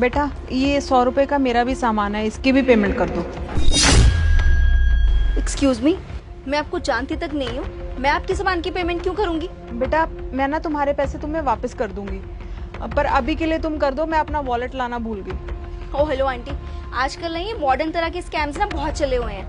बेटा ये 100 रुपये का मेरा भी सामान है, इसकी भी पेमेंट कर दो। एक्सक्यूज मी, मैं आपको जानती तक नहीं हूँ, मैं आपके सामान की पेमेंट क्यों करूंगी? बेटा मैं ना तुम्हारे पैसे तुम्हें वापस कर दूंगी, पर अभी के लिए तुम कर दो, मैं अपना वॉलेट लाना भूल गई। ओह हेलो आंटी, आजकल ना ये मॉडर्न तरह के स्कैम्स ना बहुत चले हुए हैं।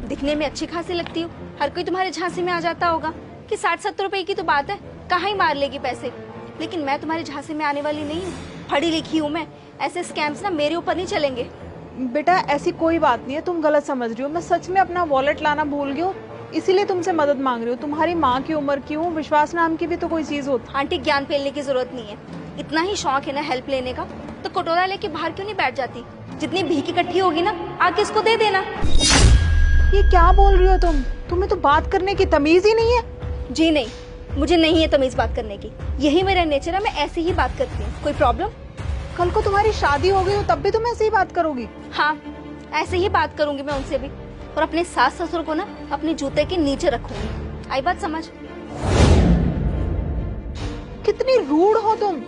दिखने में अच्छी खासी लगती हूँ, हर कोई तुम्हारे झांसे में आ जाता होगा कि 60-70 रुपए की तो बात है, कहाँ ही मार लेगी पैसे। लेकिन मैं तुम्हारे झांसे में आने वाली नहीं हूँ, पढ़ी लिखी हूँ मैं, ऐसे स्कैम्स ना मेरे ऊपर नहीं चलेंगे। बेटा ऐसी कोई बात नहीं है, तुम गलत समझ रही हो, मैं सच में अपना वॉलेट लाना भूल गई हूँ, इसीलिए तुमसे मदद मांग रही हूँ। तुम्हारी माँ की उम्र की हूँ, विश्वास नाम की भी तो कोई चीज होती। आंटी ज्ञान फैलने की जरूरत नहीं है, इतना ही शौक है ना हेल्प लेने का, तो कटोरा लेके बाहर क्यों नहीं बैठ जाती? जितनी भीख इकट्ठी होगी ना आके इसको दे देना। ये क्या बोल रही हो तुम? तुम्हें तो बात करने की तमीज ही नहीं है। जी नहीं, मुझे नहीं है तमीज बात करने की, यही मेरा नेचर है, मैं ऐसे ही बात करती हूँ। कोई प्रॉब्लम? कल को तुम्हारी शादी हो गई हो तब भी तुम ऐसे ही बात करोगी? हाँ, ऐसे ही बात करूंगी मैं उनसे भी, और अपने सास ससुर को ना अपने जूते के नीचे रखूंगी। आई बात समझ? कितनी रूड हो तुम।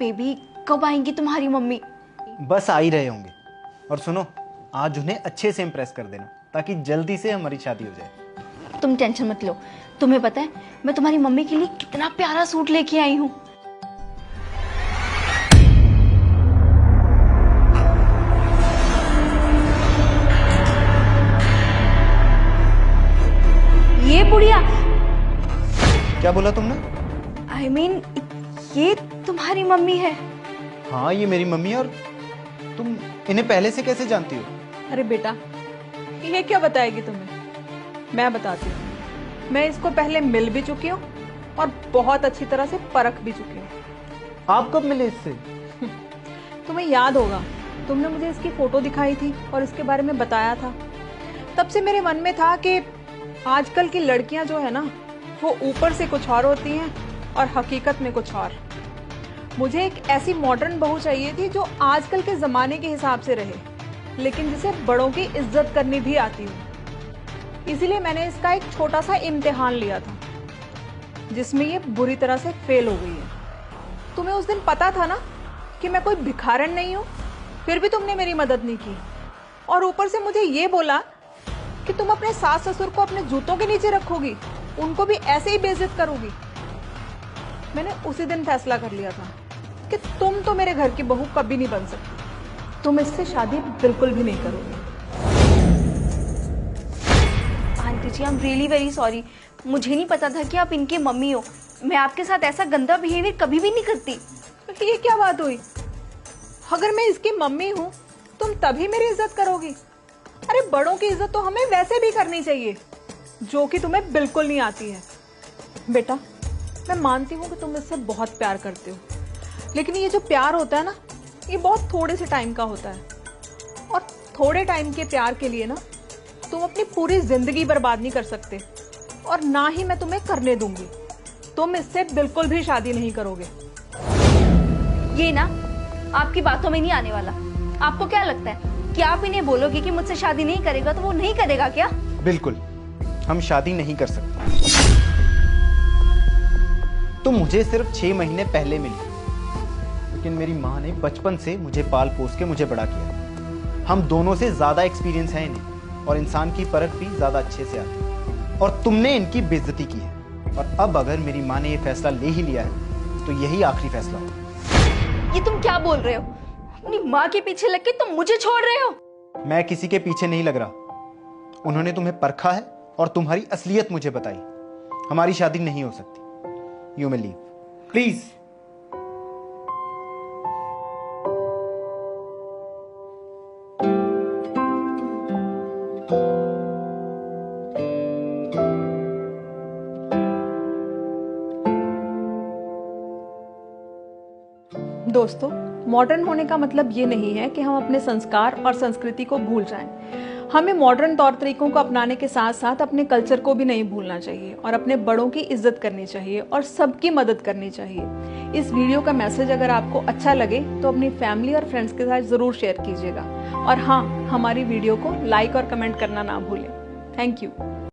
बेबी कब आएंगी तुम्हारी मम्मी? बस आ ही रहे होंगे। और सुनो, आज उन्हें अच्छे से इम्प्रेस कर देना ताकि जल्दी से हमारी शादी हो जाए। तुम टेंशन मत लो, तुम्हें पता है मैं तुम्हारी मम्मी के लिए कितना प्यारा सूट लेके आई हूँ। ये बुढ़िया, क्या बोला तुमने? I mean, ये तुम्हारी मम्मी है? हाँ ये मेरी मम्मी है। और तुम इन्हें पहले से कैसे जानती हो? अरे बेटा ये क्या बताएगी तुम्हें, मैं बताती हूँ। मैं इसको पहले मिल भी चुकी हूँ और बहुत अच्छी तरह से परख भी चुकी हूँ। आप कब मिले इससे? तुम्हें याद होगा, तुमने मुझे इसकी फोटो दिखाई थी और इसके बारे में बताया था। तब से मेरे मन में था कि आजकल की लड़कियां जो है ना, वो ऊपर से कुछ और होती हैं और हकीकत में कुछ और। मुझे एक ऐसी मॉडर्न बहू चाहिए थी जो आजकल के ज़माने के हिसाब से रहे, लेकिन जिसे बड़ों की इज्जत करनी भी आती हो। इसीलिए मैंने इसका एक छोटा सा इम्तिहान लिया था, जिसमें ये बुरी तरह से फेल हो गई है। तुम्हें उस दिन पता था ना कि मैं कोई भिखारन नहीं हूँ, फिर भी तुमने मेरी मदद नहीं की, और ऊपर से मुझे ये बोला कि तुम अपने सास ससुर को अपने जूतों के नीचे रखोगी, उनको भी ऐसे ही बेइज्जत करोगी। मैंने उसी दिन फैसला कर लिया था कि तुम तो मेरे घर की बहू कभी नहीं बन सकती, तुम इससे शादी बिल्कुल भी नहीं करोगी। Aunty ji, I am really very sorry, मुझे नहीं पता था कि आप इनके मम्मी हो। मैं आपके साथ ऐसा गंदा बिहेवियर कभी भी नहीं करती। ये क्या बात हुई? अगर मैं इसकी मम्मी हूँ तुम तभी मेरी इज्जत करोगी? अरे बड़ों की इज्जत तो हमें वैसे भी करनी चाहिए, जो कि तुम्हें बिल्कुल नहीं आती है। बेटा मैं मानती हूँ कि तुम इससे बहुत प्यार करते हो, लेकिन ये जो प्यार होता है ना, ये बहुत थोड़े से टाइम का होता है, और थोड़े टाइम के प्यार के लिए ना तुम अपनी पूरी जिंदगी बर्बाद नहीं कर सकते, और ना ही मैं तुम्हें करने दूंगी। तुम इससे बिल्कुल भी शादी नहीं करोगे। ये ना आपकी बातों में नहीं आने वाला। आपको क्या लगता है कि आप इन्हें बोलोगे कि मुझसे शादी नहीं करेगा तो वो नहीं करेगा क्या? बिल्कुल, हम शादी नहीं कर सकते। तुम मुझे सिर्फ 6 महीने पहले मिली, लेकिन मेरी माँ ने बचपन से मुझे पाल पोस के मुझे बड़ा किया। हम दोनों से ज्यादा एक्सपीरियंस है इन्हें, और इंसान की परख भी ज्यादा अच्छे से आती है। और तुमने इनकी बेइज्जती की है, और अब अगर मेरी माँ ने ये फैसला ले ही लिया है तो यही आखिरी फैसला होगा। ये तुम क्या बोल रहे हो? अपनी माँ के पीछे लग के तुम मुझे छोड़ रहे हो? मैं किसी के पीछे नहीं लग रहा। उन्होंने तुम्हें परखा है और तुम्हारी असलियत मुझे बताई। हमारी शादी नहीं हो सकती। You may leave please. दोस्तों, मॉडर्न होने का मतलब ये नहीं है कि हम अपने संस्कार और संस्कृति को भूल जाएं। हमें मॉडर्न तौर तरीकों को अपनाने के साथ साथ अपने कल्चर को भी नहीं भूलना चाहिए, और अपने बड़ों की इज्जत करनी चाहिए और सबकी मदद करनी चाहिए। इस वीडियो का मैसेज अगर आपको अच्छा लगे तो अपनी फैमिली और फ्रेंड्स के साथ ज़रूर शेयर कीजिएगा, और हाँ, हमारी वीडियो को लाइक और कमेंट करना ना भूलें। Thank you.